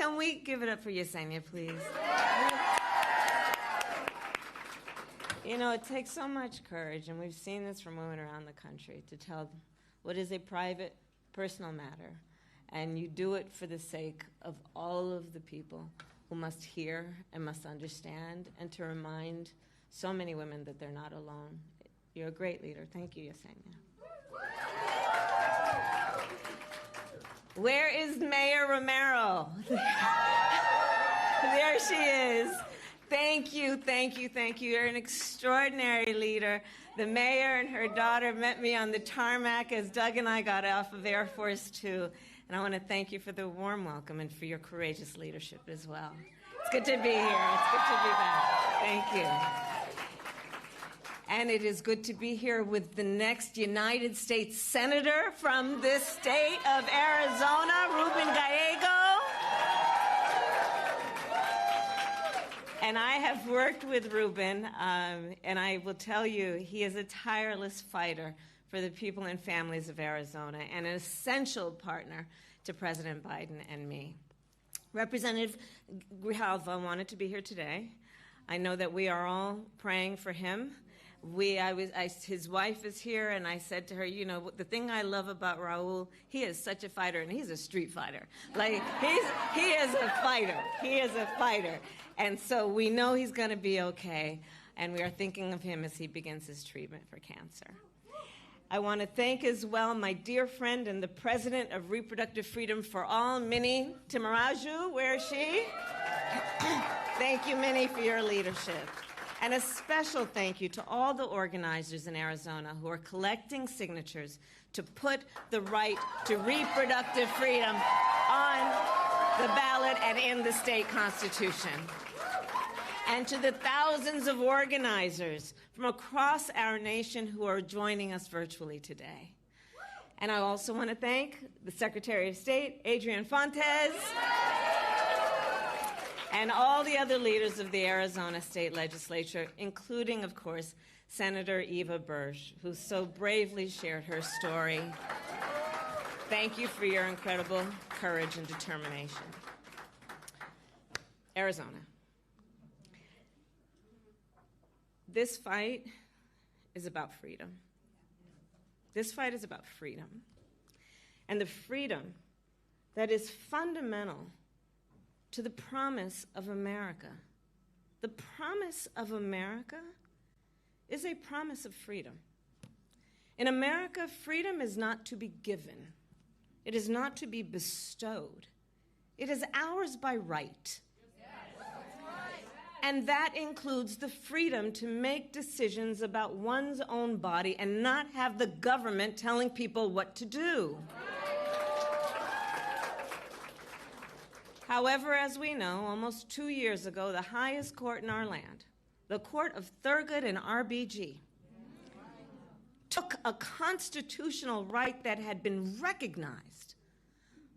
Can we give it up for Yesenia, please? You know, it takes so much courage, and we've seen this from women around the country, to tell what is a private, personal matter. And you do it for the sake of all of the people who must hear and must understand, and to remind so many women that they're not alone. You're a great leader. Thank you, Yesenia. Where is Mayor Romero? There she is. Thank you, thank you, thank you. You're an extraordinary leader. The mayor and her daughter met me on the tarmac as Doug and I got off of Air Force Two. And I want to thank you for the warm welcome and for your courageous leadership as well. It's good to be here. It's good to be back. Thank you. And it is good to be here with the next United States Senator from this state of Arizona, Ruben Gallego. And I have worked with Ruben, and I will tell you, he is a tireless fighter for the people and families of Arizona, and an essential partner to President Biden and me. Representative Grijalva wanted to be here today. I know that we are all praying for him. His wife is here, and I said to her, you know, the thing I love about Raul, he is such a fighter, and he's a street fighter. Like, he is a fighter. He is a fighter. And so we know he's going to be okay, and we are thinking of him as he begins his treatment for cancer. I want to thank as well my dear friend and the president of Reproductive Freedom for All, Minnie Timaraju. Where is she? Thank you, Minnie, for your leadership. And a special thank you to all the organizers in Arizona who are collecting signatures to put the right to reproductive freedom on the ballot and in the state constitution. And to the thousands of organizers from across our nation who are joining us virtually today. And I also want to thank the Secretary of State, Adrian Fontes, and all the other leaders of the Arizona State Legislature, including, of course, Senator Eva Bursch, who so bravely shared her story. Thank you for your incredible courage and determination. Arizona. This fight is about freedom. This fight is about freedom. And the freedom that is fundamental to the promise of America. The promise of America is a promise of freedom. In America, freedom is not to be given. It is not to be bestowed. It is ours by right. And that includes the freedom to make decisions about one's own body and not have the government telling people what to do. However, as we know, almost 2 years ago, the highest court in our land, the Court of Thurgood and RBG, took a constitutional right that had been recognized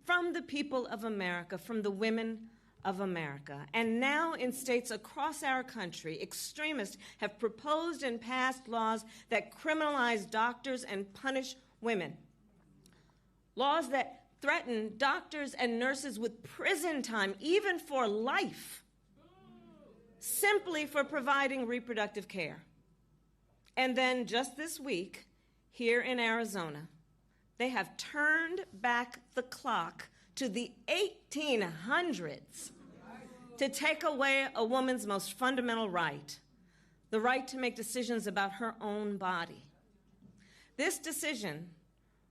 from the people of America, from the women of America. And now in states across our country, extremists have proposed and passed laws that criminalize doctors and punish women. Laws that threaten doctors and nurses with prison time, even for life, simply for providing reproductive care. And then just this week, here in Arizona, they have turned back the clock to the 1800s to take away a woman's most fundamental right, the right to make decisions about her own body. This decision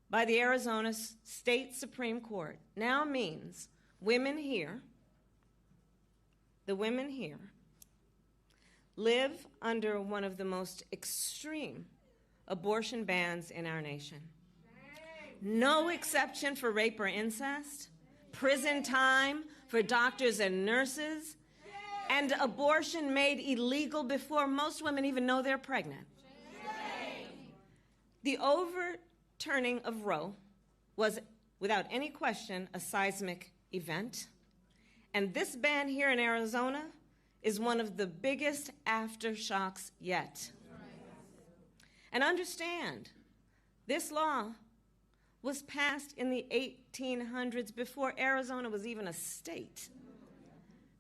by the Arizona State Supreme Court now means women here, the women here, live under one of the most extreme abortion bans in our nation. No exception for rape or incest, prison time for doctors and nurses, and abortion made illegal before most women even know they're pregnant. The overturning of Roe was, without any question, a seismic event. And this ban here in Arizona is one of the biggest aftershocks yet. And understand, this law was passed in the 1800s before Arizona was even a state.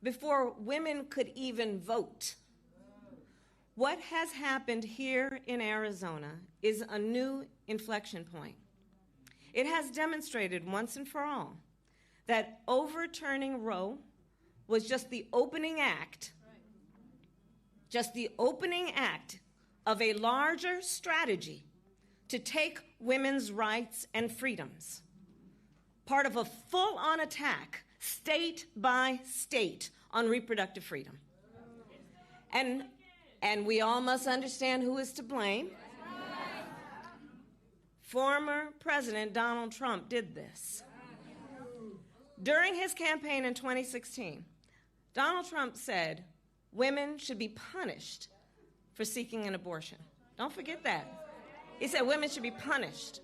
before women could even vote. What has happened here in Arizona is a new inflection point. It has demonstrated once and for all that overturning Roe was just the opening act, of a larger strategy to take women's rights and freedoms, part of a full-on attack, state by state, on reproductive freedom. And we all must understand who is to blame. Former President Donald Trump did this. During his campaign in 2016, Donald Trump said women should be punished for seeking an abortion. Don't forget that. He said women should be punished.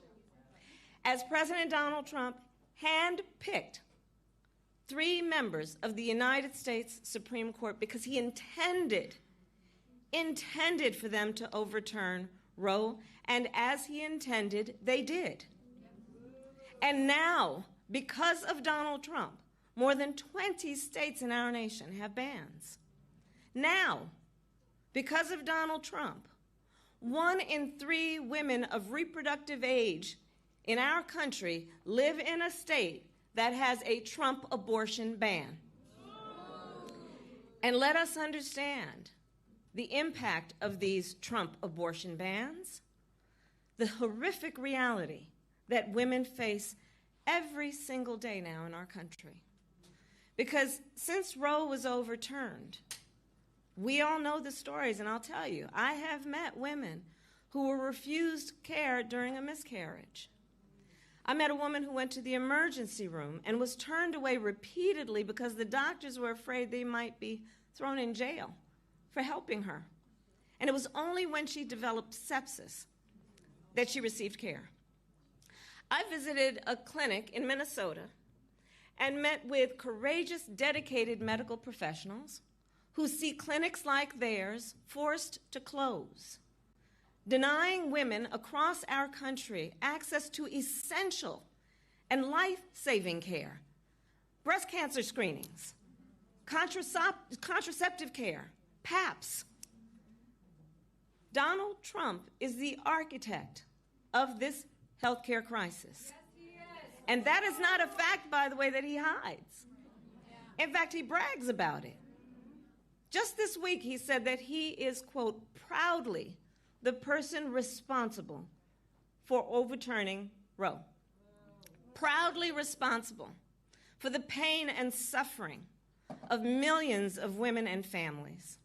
As President Donald Trump handpicked 3 members of the United States Supreme Court because he intended for them to overturn Roe, and as he intended, they did. And now, because of Donald Trump, more than 20 states in our nation have bans. Now, because of Donald Trump, 1 in 3 women of reproductive age in our country live in a state that has a Trump abortion ban. And let us understand the impact of these Trump abortion bans, the horrific reality that women face every single day now in our country. Because since Roe was overturned, we all know the stories, and I'll tell you, I have met women who were refused care during a miscarriage. I met a woman who went to the emergency room and was turned away repeatedly because the doctors were afraid they might be thrown in jail for helping her. And it was only when she developed sepsis that she received care. I visited a clinic in Minnesota and met with courageous, dedicated medical professionals who see clinics like theirs forced to close, denying women across our country access to essential and life-saving care, breast cancer screenings, contraceptive care, PAPs. Donald Trump is the architect of this healthcare crisis. And that is not a fact, by the way, that he hides. In fact, he brags about it. Just this week, he said that he is, quote, proudly the person responsible for overturning Roe. Proudly responsible for the pain and suffering of millions of women and families.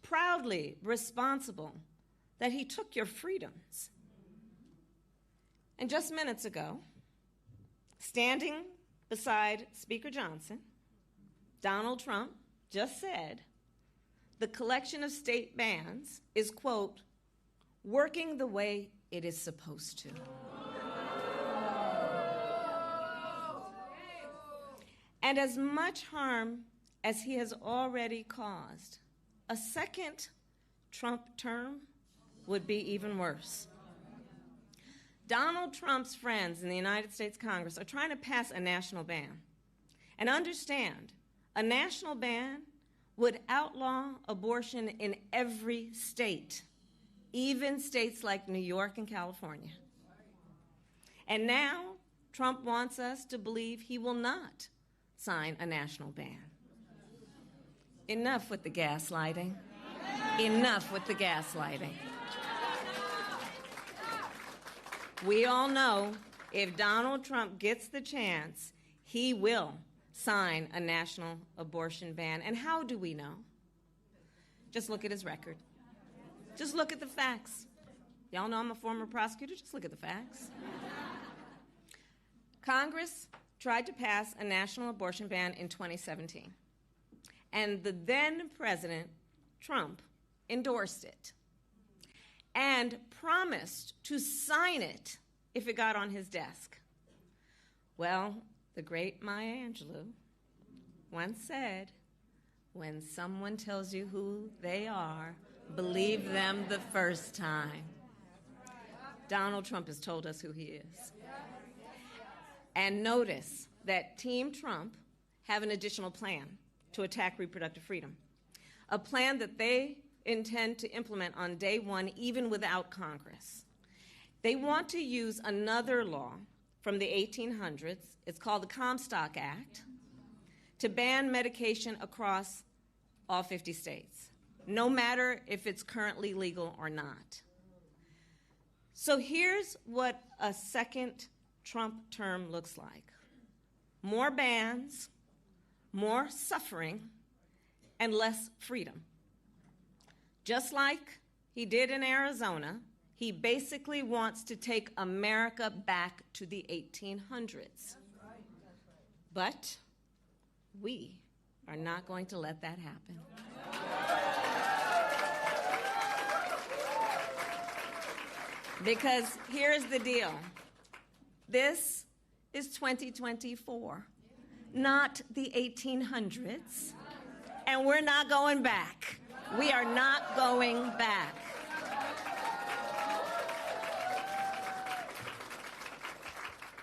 Proudly responsible that he took your freedoms. And just minutes ago, standing beside Speaker Johnson, Donald Trump just said the collection of state bans is, quote, working the way it is supposed to. And as much harm as he has already caused, a second Trump term would be even worse. Donald Trump's friends in the United States Congress are trying to pass a national ban. And understand, a national ban would outlaw abortion in every state, even states like New York and California. And now, Trump wants us to believe he will not sign a national ban. Enough with the gaslighting. Enough with the gaslighting. We all know if Donald Trump gets the chance, he will sign a national abortion ban. And how do we know? Just look at his record. Just look at the facts. Y'all know I'm a former prosecutor. Just look at the facts. Congress tried to pass a national abortion ban in 2017. And the then President Trump endorsed it and promised to sign it if it got on his desk. Well, the great Maya Angelou once said, when someone tells you who they are, believe them the first time. Donald Trump has told us who he is. And notice that Team Trump have an additional plan to attack reproductive freedom, a plan that they intend to implement on day one, even without Congress. They want to use another law from the 1800s, it's called the Comstock Act, to ban medication across all 50 states, no matter if it's currently legal or not. So here's what a second Trump term looks like. More bans, more suffering, and less freedom. Just like he did in Arizona, he basically wants to take America back to the 1800s. But we are not going to let that happen. Because here's the deal. This is 2024, not the 1800s, and we're not going back. We are not going back.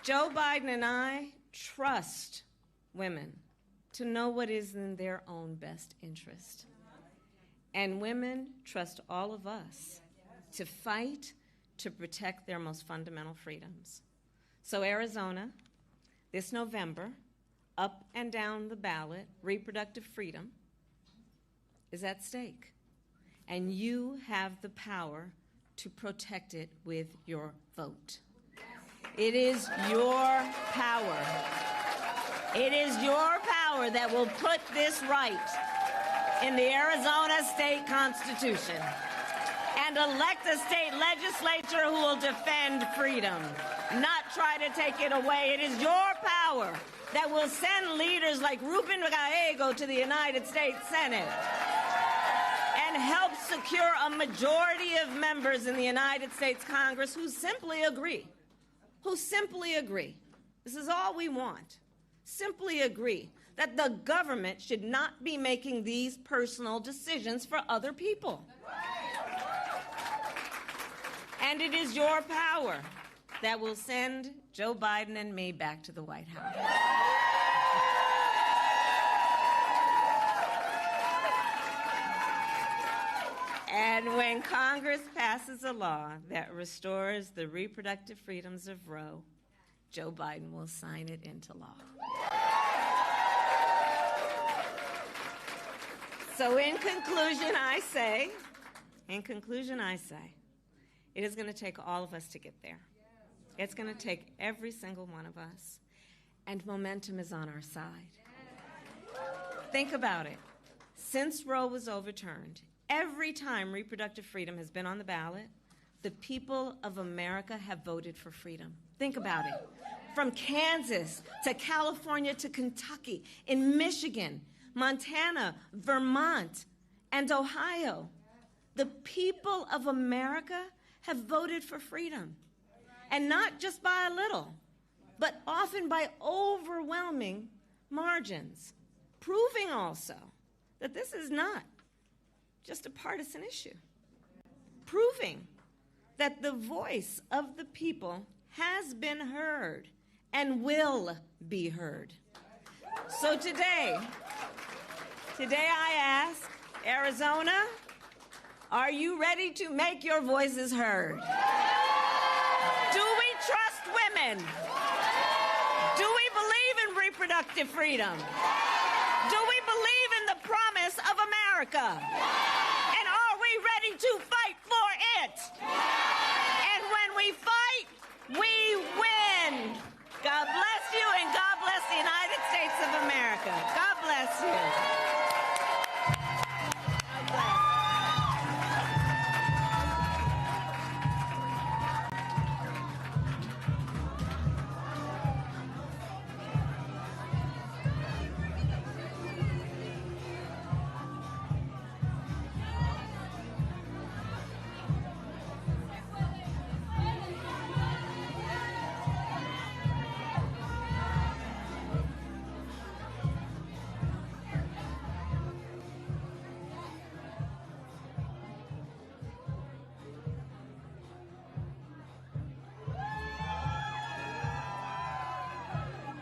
Joe Biden and I trust women to know what is in their own best interest. And women trust all of us to fight to protect their most fundamental freedoms. So Arizona, this November, up and down the ballot, reproductive freedom is at stake. And you have the power to protect it with your vote. It is your power. It is your power that will put this right in the Arizona state constitution and elect a state legislature who will defend freedom, not try to take it away. It is your power that will send leaders like Ruben Gallego to the United States Senate and help secure a majority of members in the United States Congress who simply agree. This is all we want. Simply agree that the government should not be making these personal decisions for other people. And it is your power that will send Joe Biden and me back to the White House. And when Congress passes a law that restores the reproductive freedoms of Roe, Joe Biden will sign it into law. So in conclusion, I say, it is going to take all of us to get there. It's going to take every single one of us. And momentum is on our side. Think about it. Since Roe was overturned, every time reproductive freedom has been on the ballot, the people of America have voted for freedom. Think about it. From Kansas to California to Kentucky, in Michigan, Montana, Vermont, and Ohio, the people of America have voted for freedom. And not just by a little, but often by overwhelming margins, proving also that this is not just a partisan issue, proving that the voice of the people has been heard and will be heard. So today I ask, Arizona, are you ready to make your voices heard? Do we trust women? Do we believe in reproductive freedom? Do we believe in the promise of America? And are we ready to fight for it? And when we fight, we